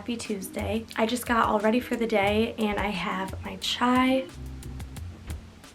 happy Tuesday. I just got all ready for the day and I have my chai.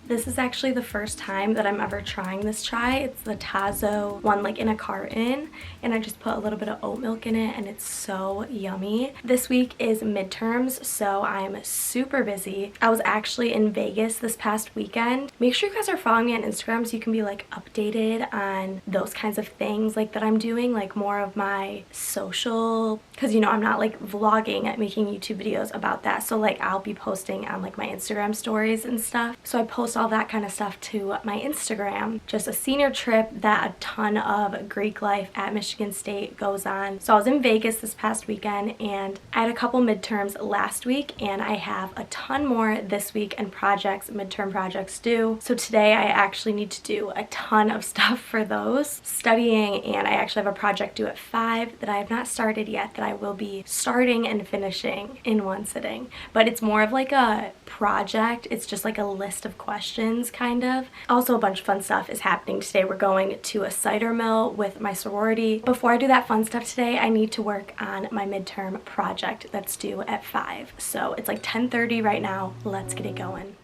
This is actually the first time that I'm ever trying this chai. It's the Tazo one, like in a carton, and I just put a little bit of oat milk in it and it's so yummy. This week is midterms, so I'm super busy. I was actually in Vegas this past weekend. Make sure you guys are following me on Instagram so you can be like updated on those kinds of things like that I'm doing, like more of my social, because you know I'm not like vlogging at making YouTube videos about that, so like I'll be posting on like my Instagram stories and stuff. So I post all that kind of stuff to my Instagram. Just a senior trip that a ton of Greek life at Michigan State goes on. So I was in Vegas this past weekend and I had a couple midterms last week and I have a ton more this week and midterm projects due. So today I actually need to do a ton of stuff for those studying, and I actually have a project due at 5 that I have not started yet that I will be starting and finishing in one sitting. But it's more of like a project. It's just like a list of questions kind of. Also a bunch of fun stuff is happening today. We're going to a cider mill with my sorority. Before I do that fun stuff today, I need to work on my midterm project that's due at 5. So it's like 10:30 right now. Let's get it going.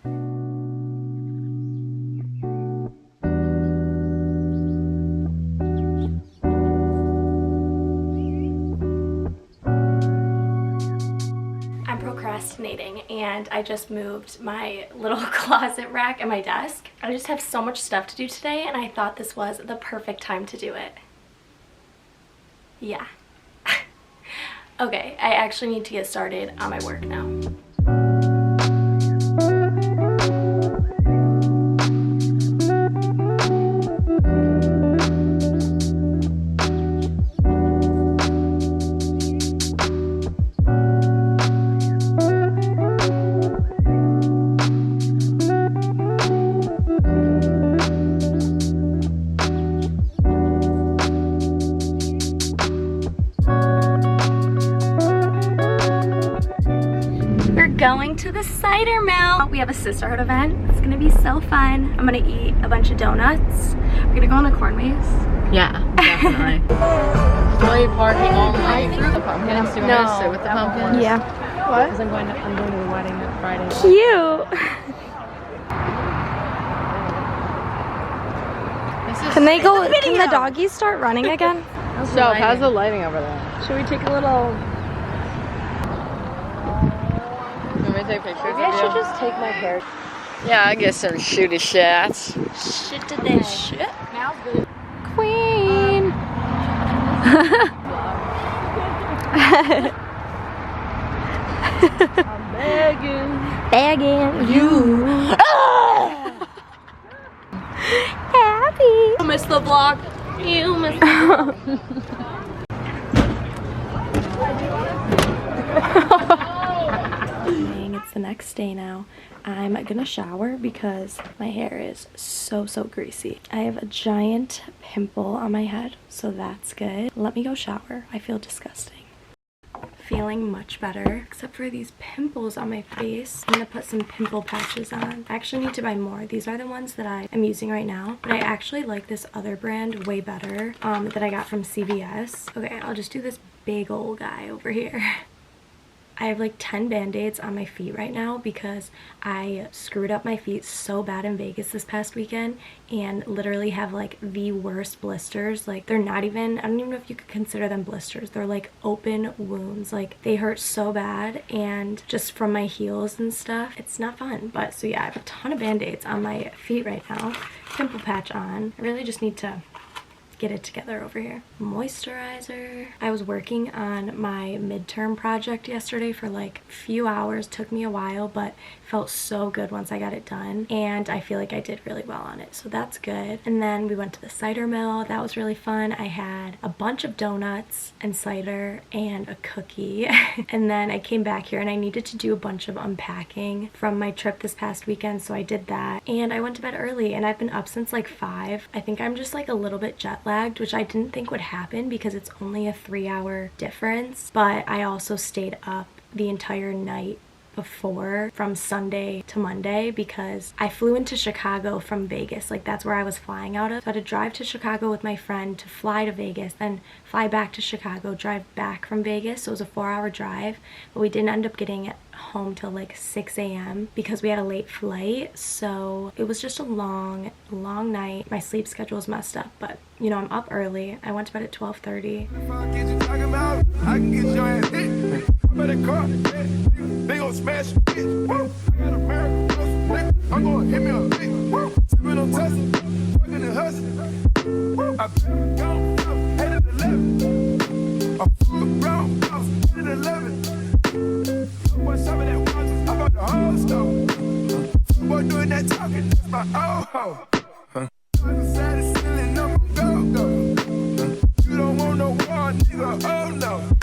Procrastinating, and I just moved my little closet rack at my desk. I just have so much stuff to do today and I thought this was the perfect time to do it. Yeah. Okay, I actually need to get started on my work now. Going to the cider mill. We have a sisterhood event. It's gonna be so fun. I'm gonna eat a bunch of donuts. We're gonna go on a corn maze. Yeah, definitely. Employee parking only. The pumpkins. Do you want to sit with the pumpkins? Yeah. What? Because I'm going to the wedding on Friday. Cute. Can they go? Can the doggies start running again? So how's the lighting over there? Should we take a little? You want me to take pictures? Maybe I should just take my hair. Yeah, I guess some shooty shots. Shit to that shit. Queen. I'm begging you. Happy. You missed the vlog. You missed the vlog. It's the next day now. I'm gonna shower because my hair is so greasy. I have a giant pimple on my head, so that's good. Let me go shower. I feel disgusting. Feeling much better, except for these pimples on my face. I'm gonna put some pimple patches on. I actually need to buy more. These are the ones that I am using right now, but I actually like this other brand way better that I got from CVS. Okay, I'll just do this big old guy over here. I have like 10 band-aids on my feet right now because I screwed up my feet so bad in Vegas this past weekend and literally have like the worst blisters. Like they're not even, I don't even know if you could consider them blisters. They're like open wounds. Like they hurt so bad, and just from my heels and stuff, it's not fun. But so yeah, I have a ton of band-aids on my feet right now. Pimple patch on. I really just need to get it together over here. Moisturizer. I was working on my midterm project yesterday for like a few hours. Took me a while, but felt so good once I got it done, and I feel like I did really well on it, so that's good. And then we went to the cider mill. That was really fun. I had a bunch of donuts and cider and a cookie. And then I came back here and I needed to do a bunch of unpacking from my trip this past weekend, so I did that. And I went to bed early and I've been up since like 5. I think I'm just like a little bit jet lagged, which I didn't think would happen because it's only a 3-hour difference, but I also stayed up the entire night before from Sunday to Monday because I flew into Chicago from Vegas. Like, that's where I was flying out of. So I had to drive to Chicago with my friend to fly to Vegas, then fly back to Chicago, drive back from Vegas. So it was a 4-hour drive, but we didn't end up getting home till like 6 a.m. because we had a late flight. So it was just a long night. My sleep schedule was messed up, but you know, I'm up early. I went to bed at 12:30.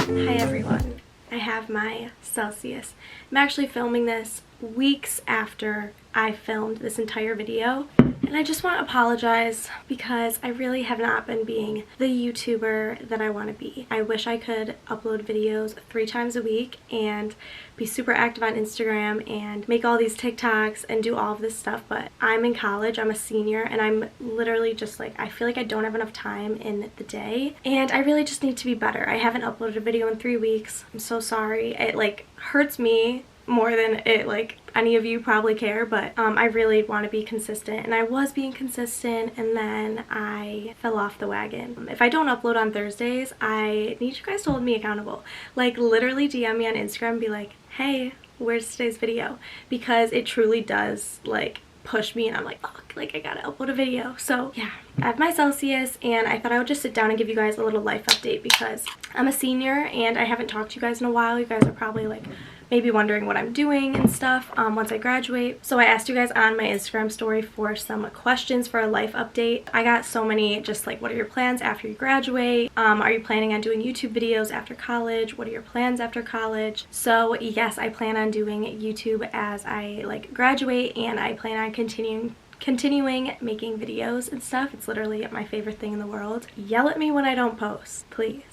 Hi everyone, I have my Celsius. I'm actually filming this weeks after I filmed this entire video, and I just want to apologize because I really have not been being the YouTuber that I want to be. I wish I could upload videos 3 times a week and be super active on Instagram and make all these TikToks and do all of this stuff, but I'm in college, I'm a senior, and I'm literally just like, I feel like I don't have enough time in the day, and I really just need to be better. I haven't uploaded a video in 3 weeks. I'm so sorry. It like hurts me more than it like any of you probably care, but I really want to be consistent, and I was being consistent, and then I fell off the wagon. If I don't upload on Thursdays, I need you guys to hold me accountable. Like, literally DM me on Instagram and be like, hey, where's today's video? Because it truly does like push me, and I'm like, fuck, like I gotta upload a video. So yeah, I have my Celsius, and I thought I would just sit down and give you guys a little life update because I'm a senior and I haven't talked to you guys in a while. You guys are probably like maybe wondering what I'm doing and stuff once I graduate. So I asked you guys on my Instagram story for some questions for a life update. I got so many, just like, what are your plans after you graduate? Are you planning on doing YouTube videos after college? What are your plans after college? So yes, I plan on doing YouTube as I like graduate, and I plan on continuing making videos and stuff. It's literally my favorite thing in the world. Yell at me when I don't post, please.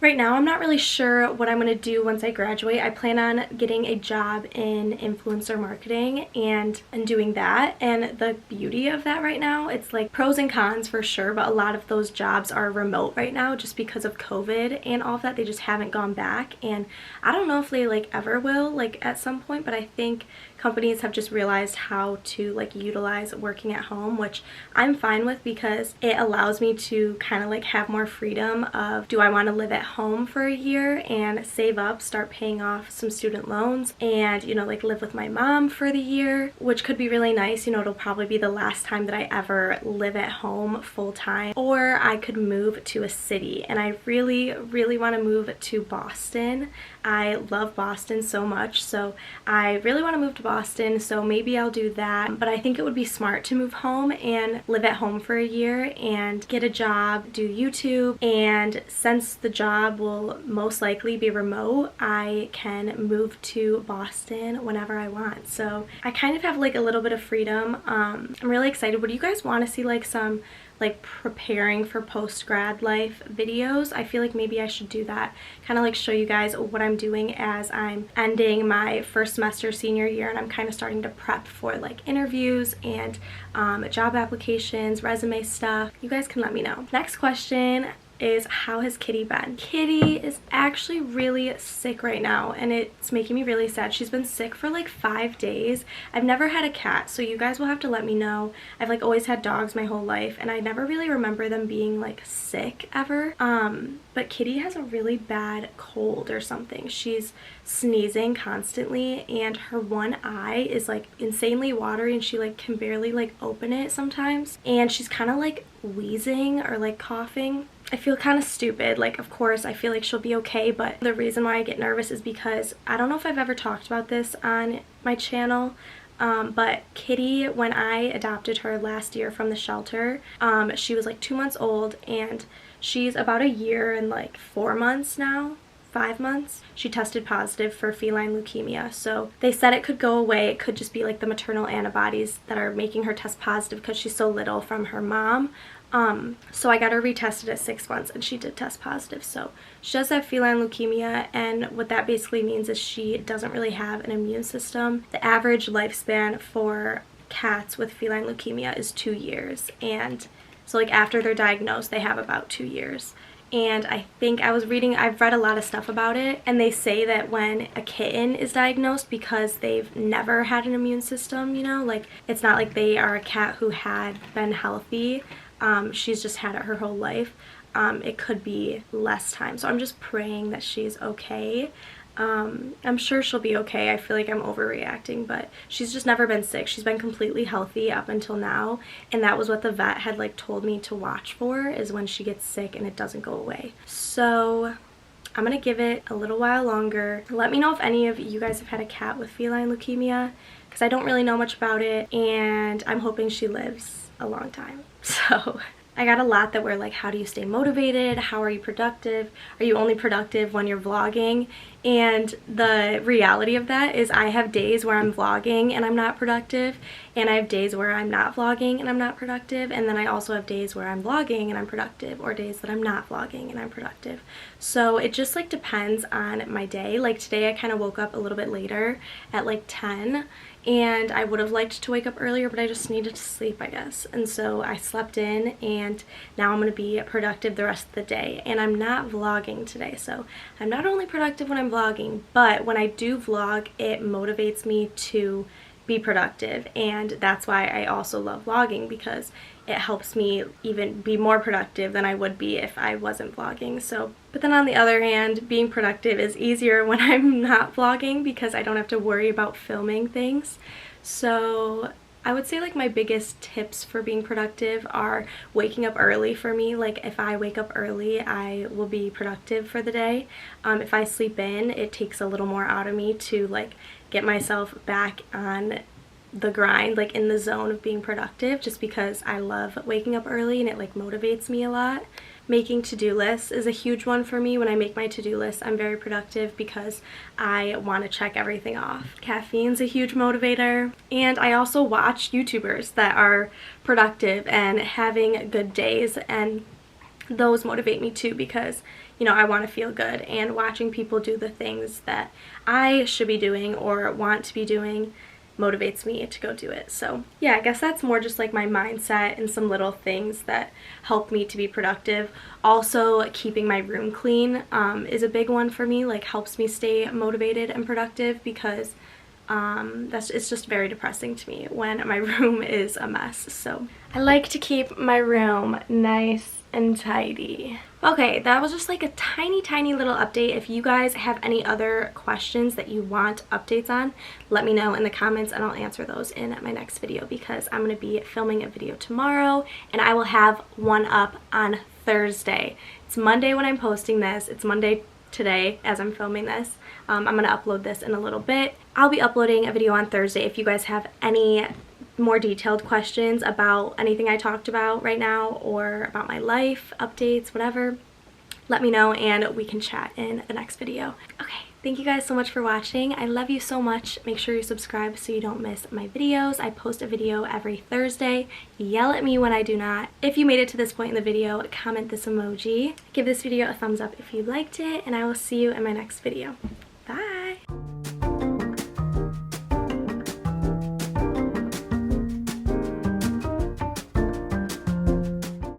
Right now, I'm not really sure what I'm going to do once I graduate. I plan on getting a job in influencer marketing and doing that. And the beauty of that right now, it's like pros and cons for sure, but a lot of those jobs are remote right now just because of COVID and all of that. They just haven't gone back, and I don't know if they like ever will, like at some point, but I think companies have just realized how to like utilize working at home, which I'm fine with because it allows me to kind of like have more freedom of, do I want to live at home for a year and save up, start paying off some student loans, and you know, like live with my mom for the year, which could be really nice. You know, it'll probably be the last time that I ever live at home full time. Or I could move to a city, and I really want to move to Boston. I love Boston so much, so I really want to move to Boston, so maybe I'll do that. But I think it would be smart to move home and live at home for a year and get a job, do YouTube, and since the job will most likely be remote, I can move to Boston whenever I want. So I kind of have like a little bit of freedom. I'm really excited. Would you guys want to see like some like preparing for post-grad life videos? I feel like maybe I should do that, kind of like show you guys what I'm doing as I'm ending my first semester senior year, and I'm kind of starting to prep for like interviews and job applications, resume stuff. You guys can let me know. Next question is, how has Kitty been? Kitty is actually really sick right now, and it's making me really sad. She's been sick for like 5 days. I've never had a cat, so you guys will have to let me know. I've like always had dogs my whole life, and I never really remember them being like sick ever. But Kitty has a really bad cold or something. She's sneezing constantly, and her one eye is like insanely watery, and she like can barely like open it sometimes, and she's kind of like wheezing or like coughing. I feel kind of stupid. Like, of course I feel like she'll be okay, but the reason why I get nervous is because I don't know if I've ever talked about this on my channel, but Kitty, when I adopted her last year from the shelter, she was like 2 months old, and she's about a year and like 4 months now. 5 months, she tested positive for feline leukemia. So they said it could go away. It could just be like the maternal antibodies that are making her test positive because she's so little from her mom. So I got her retested at 6 months and she did test positive. So she does have feline leukemia, and what that basically means is she doesn't really have an immune system. The average lifespan for cats with feline leukemia is 2 years, and so like after they're diagnosed they have about 2 years. And I think I've read a lot of stuff about it, and they say that when a kitten is diagnosed, because they've never had an immune system, you know, like it's not like they are a cat who had been healthy, she's just had it her whole life, it could be less time. So I'm just praying that she's okay. I'm sure she'll be okay. I feel like I'm overreacting, but she's just never been sick. She's been completely healthy up until now, and that was what the vet had like told me to watch for, is when she gets sick and it doesn't go away. So I'm gonna give it a little while longer. Let me know if any of you guys have had a cat with feline leukemia, because I don't really know much about it, and I'm hoping she lives a long time. So I got a lot that were like, how do you stay motivated? How are you productive? Are you only productive when you're vlogging? And the reality of that is I have days where I'm vlogging and I'm not productive, and I have days where I'm not vlogging and I'm not productive, and then I also have days where I'm vlogging and I'm productive, or days that I'm not vlogging and I'm productive. So it just like depends on my day. Like today I kind of woke up a little bit later at like 10, and I would have liked to wake up earlier, but I just needed to sleep, I guess. And so I slept in, and now I'm going to be productive the rest of the day. And I'm not vlogging today, so I'm not only productive when I'm vlogging, but when I do vlog, it motivates me to be productive. And that's why I also love vlogging, because it helps me even be more productive than I would be if I wasn't vlogging. So, but then on the other hand, being productive is easier when I'm not vlogging, because I don't have to worry about filming things. So I would say like my biggest tips for being productive are waking up early for me. Like if I wake up early, I will be productive for the day. If I sleep in, it takes a little more out of me to like get myself back on the grind, like in the zone of being productive, just because I love waking up early and it like motivates me a lot. Making to-do lists is a huge one for me. When I make my to-do list, I'm very productive because I want to check everything off. Caffeine's a huge motivator, and I also watch YouTubers that are productive and having good days, and those motivate me too, because you know, I want to feel good, and watching people do the things that I should be doing or want to be doing motivates me to go do it. So yeah, I guess that's more just like my mindset and some little things that help me to be productive. Also, keeping my room clean is a big one for me, like helps me stay motivated and productive, because it's just very depressing to me when my room is a mess. So I like to keep my room nice and tidy. Okay, that was just like a tiny little update. If you guys have any other questions that you want updates on, let me know in the comments and I'll answer those in my next video, because I'm going to be filming a video tomorrow and I will have one up on Thursday. It's Monday when I'm posting this. It's Monday today as I'm filming this. I'm going to upload this in a little bit. I'll be uploading a video on Thursday. If you guys have any more detailed questions about anything I talked about right now, or about my life, updates, whatever, let me know and we can chat in the next video. Okay, thank you guys so much for watching. I love you so much. Make sure you subscribe so you don't miss my videos. I post a video every Thursday. Yell at me when I do not. If you made it to this point in the video, comment this emoji. Give this video a thumbs up if you liked it, and I will see you in my next video.